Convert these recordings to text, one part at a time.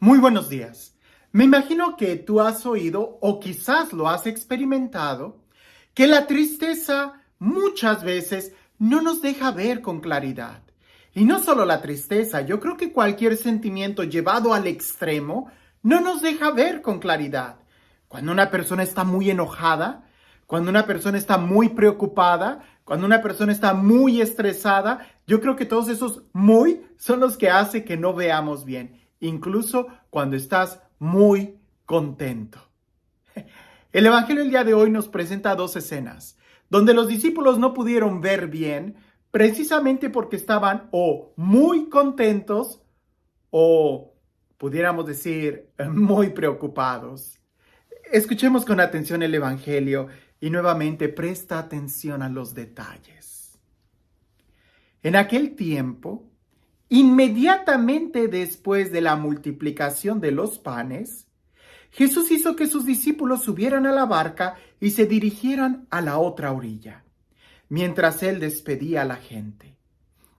Muy buenos días. Me imagino que tú has oído o quizás lo has experimentado, que la tristeza muchas veces no nos deja ver con claridad. Y no solo la tristeza, yo creo que cualquier sentimiento llevado al extremo no nos deja ver con claridad. Cuando una persona está muy enojada, cuando una persona está muy preocupada, cuando una persona está muy estresada, yo creo que todos esos muy son los que hace que no veamos bien, incluso cuando estás muy contento. El Evangelio del día de hoy nos presenta dos escenas, donde los discípulos no pudieron ver bien, precisamente porque estaban o muy contentos o, pudiéramos decir, muy preocupados. Escuchemos con atención el Evangelio y nuevamente presta atención a los detalles. En aquel tiempo, inmediatamente después de la multiplicación de los panes, Jesús hizo que sus discípulos subieran a la barca y se dirigieran a la otra orilla, mientras él despedía a la gente.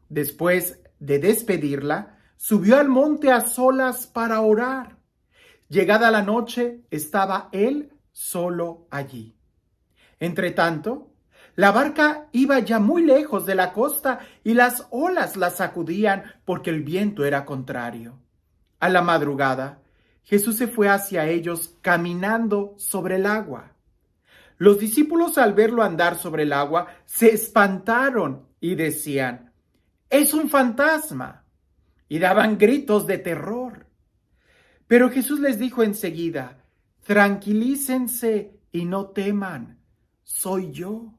Después de despedirla, subió al monte a solas para orar. Llegada la noche, estaba él solo allí. Entretanto, la barca iba ya muy lejos de la costa y las olas la sacudían porque el viento era contrario. A la madrugada, Jesús se fue hacia ellos caminando sobre el agua. Los discípulos, al verlo andar sobre el agua, se espantaron y decían: «¡Es un fantasma!» y daban gritos de terror. Pero Jesús les dijo enseguida: «Tranquilícense y no teman, soy yo».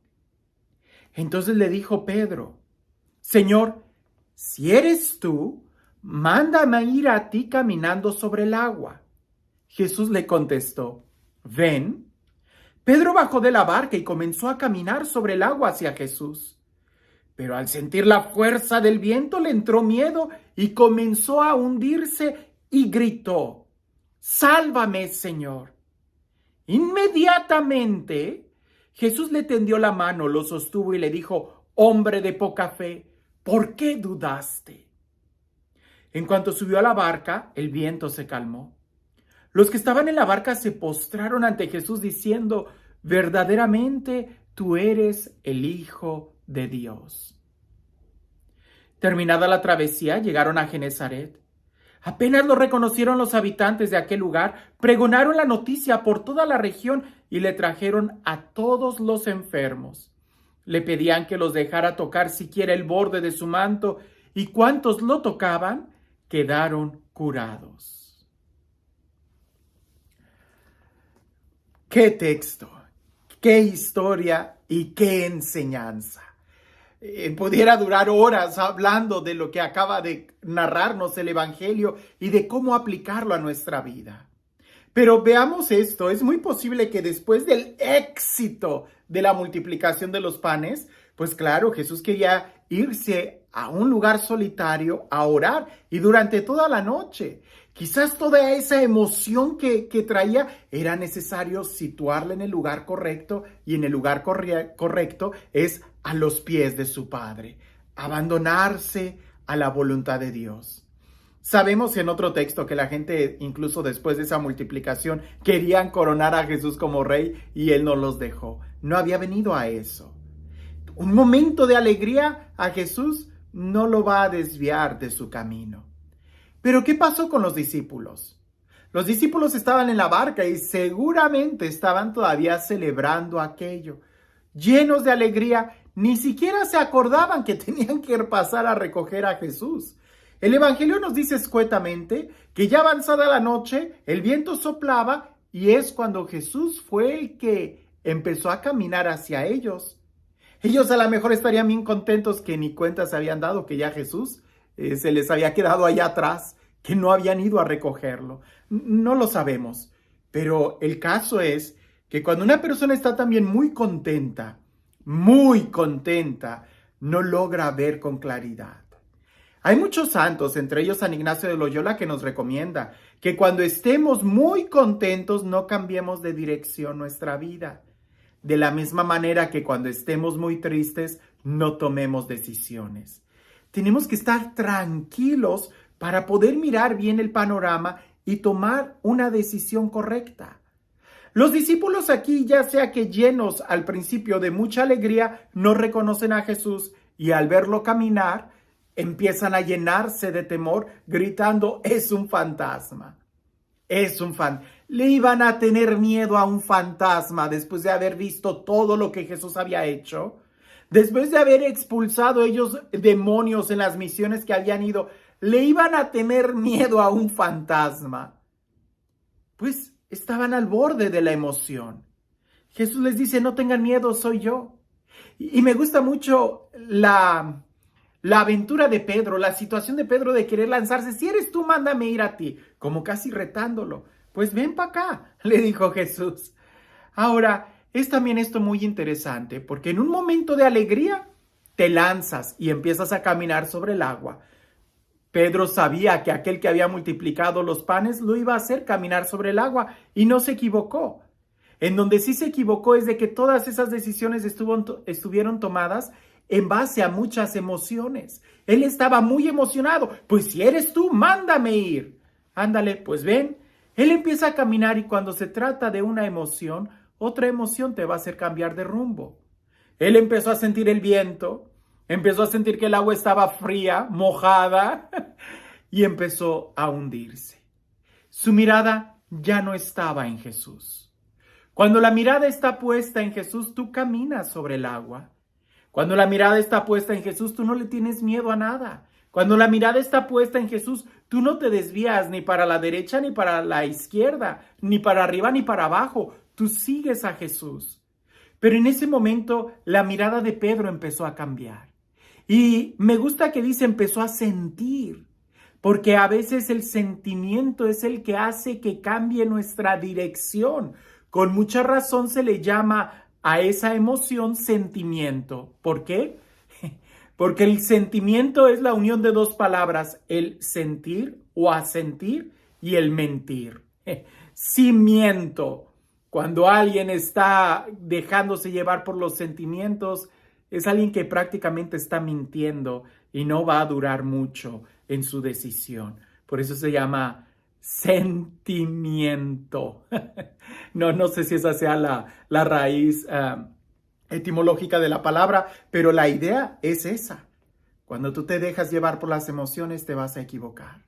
Entonces le dijo Pedro: «Señor, si eres tú, mándame ir a ti caminando sobre el agua». Jesús le contestó: «Ven». Pedro bajó de la barca y comenzó a caminar sobre el agua hacia Jesús. Pero al sentir la fuerza del viento le entró miedo y comenzó a hundirse y gritó: «¡Sálvame, Señor!». Inmediatamente Jesús le tendió la mano, lo sostuvo y le dijo: «Hombre de poca fe, ¿por qué dudaste?». En cuanto subió a la barca, el viento se calmó. Los que estaban en la barca se postraron ante Jesús diciendo: «Verdaderamente tú eres el Hijo de Dios». Terminada la travesía, llegaron a Genezaret. Apenas lo reconocieron los habitantes de aquel lugar, pregonaron la noticia por toda la región y le trajeron a todos los enfermos. Le pedían que los dejara tocar siquiera el borde de su manto, y cuantos lo tocaban quedaron curados. ¡Qué texto! ¡Qué historia y qué enseñanza! Pudiera durar horas hablando de lo que acaba de narrarnos el Evangelio y de cómo aplicarlo a nuestra vida. Pero veamos esto, es muy posible que después del éxito de la multiplicación de los panes, pues claro, Jesús quería irse a un lugar solitario a orar y durante toda la noche. Quizás toda esa emoción que traía era necesario situarla en el lugar correcto, y en el lugar correcto es a los pies de su Padre, abandonarse a la voluntad de Dios. Sabemos en otro texto que la gente, incluso después de esa multiplicación, querían coronar a Jesús como rey y él no los dejó. No había venido a eso. Un momento de alegría a Jesús no lo va a desviar de su camino. Pero ¿qué pasó con los discípulos? Los discípulos estaban en la barca y seguramente estaban todavía celebrando aquello. Llenos de alegría, ni siquiera se acordaban que tenían que pasar a recoger a Jesús. El Evangelio nos dice escuetamente que ya avanzada la noche, el viento soplaba y es cuando Jesús fue el que empezó a caminar hacia ellos. Ellos a lo mejor estarían bien contentos que ni cuenta se habían dado que ya Jesús se les había quedado allá atrás, que no habían ido a recogerlo. No lo sabemos, pero el caso es que cuando una persona está también muy contenta, no logra ver con claridad. Hay muchos santos, entre ellos San Ignacio de Loyola, que nos recomienda que cuando estemos muy contentos no cambiemos de dirección nuestra vida. De la misma manera que cuando estemos muy tristes no tomemos decisiones. Tenemos que estar tranquilos para poder mirar bien el panorama y tomar una decisión correcta. Los discípulos aquí, ya sea que llenos al principio de mucha alegría, no reconocen a Jesús y al verlo caminar, empiezan a llenarse de temor, gritando, es un fantasma. Es un Le iban a tener miedo a un fantasma después de haber visto todo lo que Jesús había hecho. Después de haber expulsado ellos demonios en las misiones que habían ido, le iban a tener miedo a un fantasma. Pues estaban al borde de la emoción. Jesús les dice, no tengan miedo, soy yo. Y me gusta mucho la aventura de Pedro, la situación de Pedro de querer lanzarse. Si eres tú, mándame ir a ti, como casi retándolo. Pues ven para acá, le dijo Jesús. Ahora, es también esto muy interesante, porque en un momento de alegría te lanzas y empiezas a caminar sobre el agua. Pedro sabía que aquel que había multiplicado los panes lo iba a hacer caminar sobre el agua y no se equivocó. En donde sí se equivocó es de que todas esas decisiones estuvieron tomadas en base a muchas emociones. Él estaba muy emocionado. Pues si eres tú, mándame ir. Ándale, pues ven. Él empieza a caminar y cuando se trata de una emoción, otra emoción te va a hacer cambiar de rumbo. Él empezó a sentir el viento, empezó a sentir que el agua estaba fría, mojada, y empezó a hundirse. Su mirada ya no estaba en Jesús. Cuando la mirada está puesta en Jesús, tú caminas sobre el agua. Cuando la mirada está puesta en Jesús, tú no le tienes miedo a nada. Cuando la mirada está puesta en Jesús, tú no te desvías ni para la derecha ni para la izquierda, ni para arriba ni para abajo. Tú sigues a Jesús. Pero en ese momento la mirada de Pedro empezó a cambiar. Y me gusta que dice empezó a sentir, porque a veces el sentimiento es el que hace que cambie nuestra dirección. Con mucha razón se le llama a esa emoción sentimiento. ¿Por qué? Porque el sentimiento es la unión de dos palabras, el sentir o asentir y el mentir. Sí miento. Cuando alguien está dejándose llevar por los sentimientos, es alguien que prácticamente está mintiendo y no va a durar mucho en su decisión. Por eso se llama sentimiento. No sé si esa sea la raíz etimológica de la palabra, pero la idea es esa. Cuando tú te dejas llevar por las emociones, te vas a equivocar.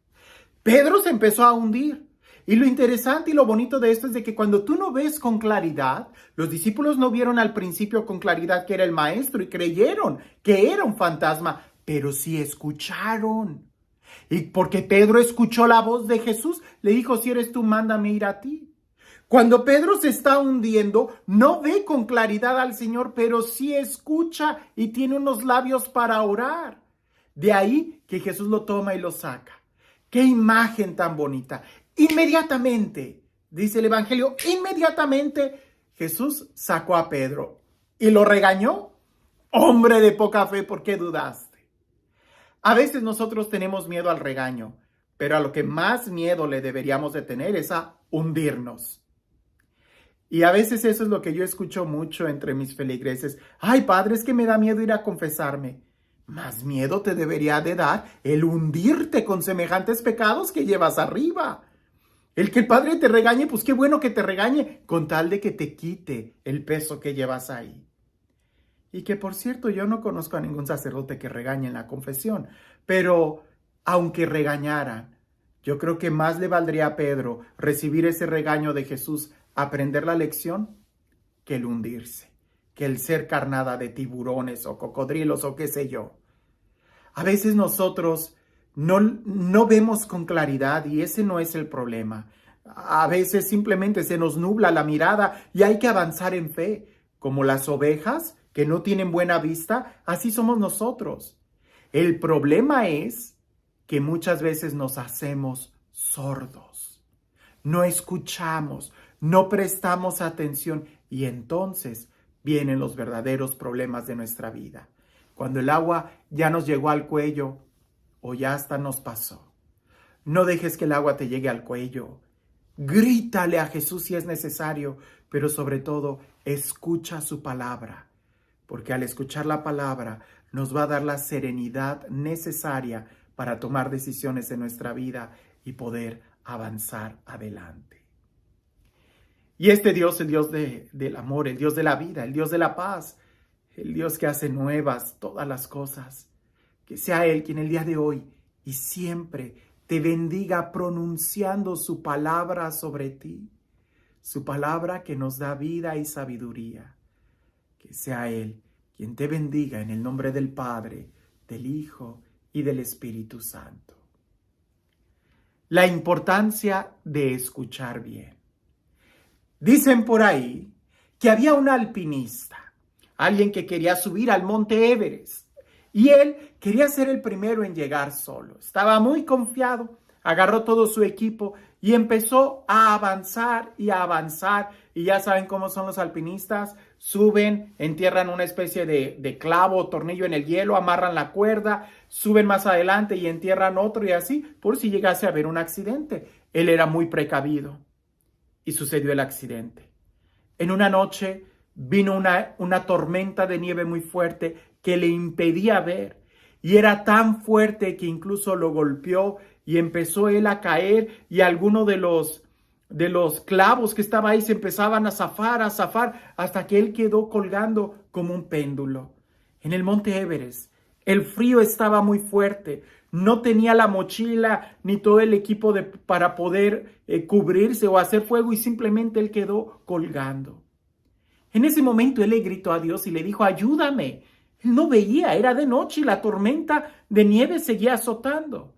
Pedro se empezó a hundir. Y lo interesante y lo bonito de esto es de que cuando tú no ves con claridad, los discípulos no vieron al principio con claridad que era el maestro y creyeron que era un fantasma, pero sí escucharon. Y porque Pedro escuchó la voz de Jesús, le dijo, si eres tú, mándame ir a ti. Cuando Pedro se está hundiendo, no ve con claridad al Señor, pero sí escucha y tiene unos labios para orar. De ahí que Jesús lo toma y lo saca. ¡Qué imagen tan bonita! Inmediatamente, dice el Evangelio, inmediatamente Jesús sacó a Pedro y lo regañó. Hombre de poca fe, ¿por qué dudaste? A veces nosotros tenemos miedo al regaño, pero a lo que más miedo le deberíamos de tener es a hundirnos. Y a veces eso es lo que yo escucho mucho entre mis feligreses. Ay, padre, es que me da miedo ir a confesarme. Más miedo te debería de dar el hundirte con semejantes pecados que llevas arriba. El que el padre te regañe, pues qué bueno que te regañe, con tal de que te quite el peso que llevas ahí. Y que por cierto, yo no conozco a ningún sacerdote que regañe en la confesión, pero aunque regañaran, yo creo que más le valdría a Pedro recibir ese regaño de Jesús, aprender la lección, que el hundirse, que el ser carnada de tiburones o cocodrilos o qué sé yo. A veces nosotros no vemos con claridad y ese no es el problema. A veces simplemente se nos nubla la mirada y hay que avanzar en fe. Como las ovejas que no tienen buena vista, así somos nosotros. El problema es que muchas veces nos hacemos sordos. No escuchamos, no prestamos atención y entonces vienen los verdaderos problemas de nuestra vida. Cuando el agua ya nos llegó al cuello o ya hasta nos pasó. No dejes que el agua te llegue al cuello. Grítale a Jesús si es necesario, pero sobre todo escucha su palabra, porque al escuchar la palabra nos va a dar la serenidad necesaria para tomar decisiones en nuestra vida y poder avanzar adelante. Y este Dios, el Dios del amor, el Dios de la vida, el Dios de la paz, el Dios que hace nuevas todas las cosas, que sea Él quien el día de hoy y siempre te bendiga pronunciando su palabra sobre ti, su palabra que nos da vida y sabiduría. Que sea Él quien te bendiga en el nombre del Padre, del Hijo y del Espíritu Santo. La importancia de escuchar bien. Dicen por ahí que había un alpinista, alguien que quería subir al monte Everest, y él quería ser el primero en llegar solo. Estaba muy confiado, agarró todo su equipo y empezó a avanzar y a avanzar. Y ya saben cómo son los alpinistas, suben, entierran una especie de clavo o tornillo en el hielo, amarran la cuerda, suben más adelante y entierran otro y así, por si llegase a haber un accidente. Él era muy precavido y sucedió el accidente. En una noche vino una tormenta de nieve muy fuerte que le impedía ver, y era tan fuerte que incluso lo golpeó y empezó él a caer, y algunos de los clavos que estaba ahí se empezaban a zafar, hasta que él quedó colgando como un péndulo. En el monte Everest, el frío estaba muy fuerte, no tenía la mochila ni todo el equipo para poder cubrirse o hacer fuego, y simplemente él quedó colgando. En ese momento él le gritó a Dios y le dijo: ayúdame. Él no veía, era de noche y la tormenta de nieve seguía azotando.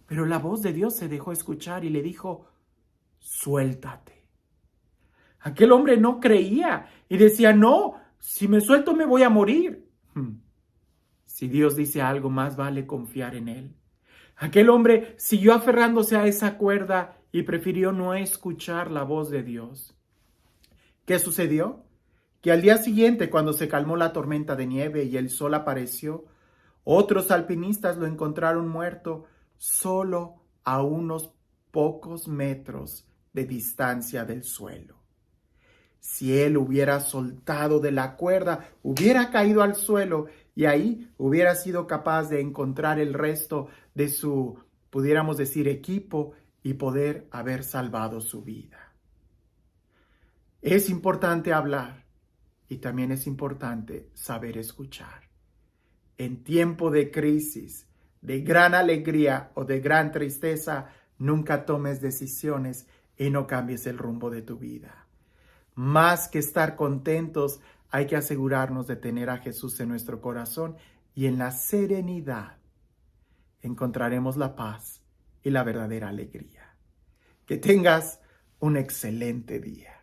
Pero la voz de Dios se dejó escuchar y le dijo: suéltate. Aquel hombre no creía y decía: no, si me suelto me voy a morir. Si Dios dice algo, más vale confiar en Él. Aquel hombre siguió aferrándose a esa cuerda y prefirió no escuchar la voz de Dios. ¿Qué sucedió? Que al día siguiente, cuando se calmó la tormenta de nieve y el sol apareció, otros alpinistas lo encontraron muerto solo a unos pocos metros de distancia del suelo. Si él hubiera soltado de la cuerda, hubiera caído al suelo y ahí hubiera sido capaz de encontrar el resto de su, pudiéramos decir, equipo y poder haber salvado su vida. Es importante hablar. Y también es importante saber escuchar. En tiempo de crisis, de gran alegría o de gran tristeza, nunca tomes decisiones y no cambies el rumbo de tu vida. Más que estar contentos, hay que asegurarnos de tener a Jesús en nuestro corazón, y en la serenidad encontraremos la paz y la verdadera alegría. Que tengas un excelente día.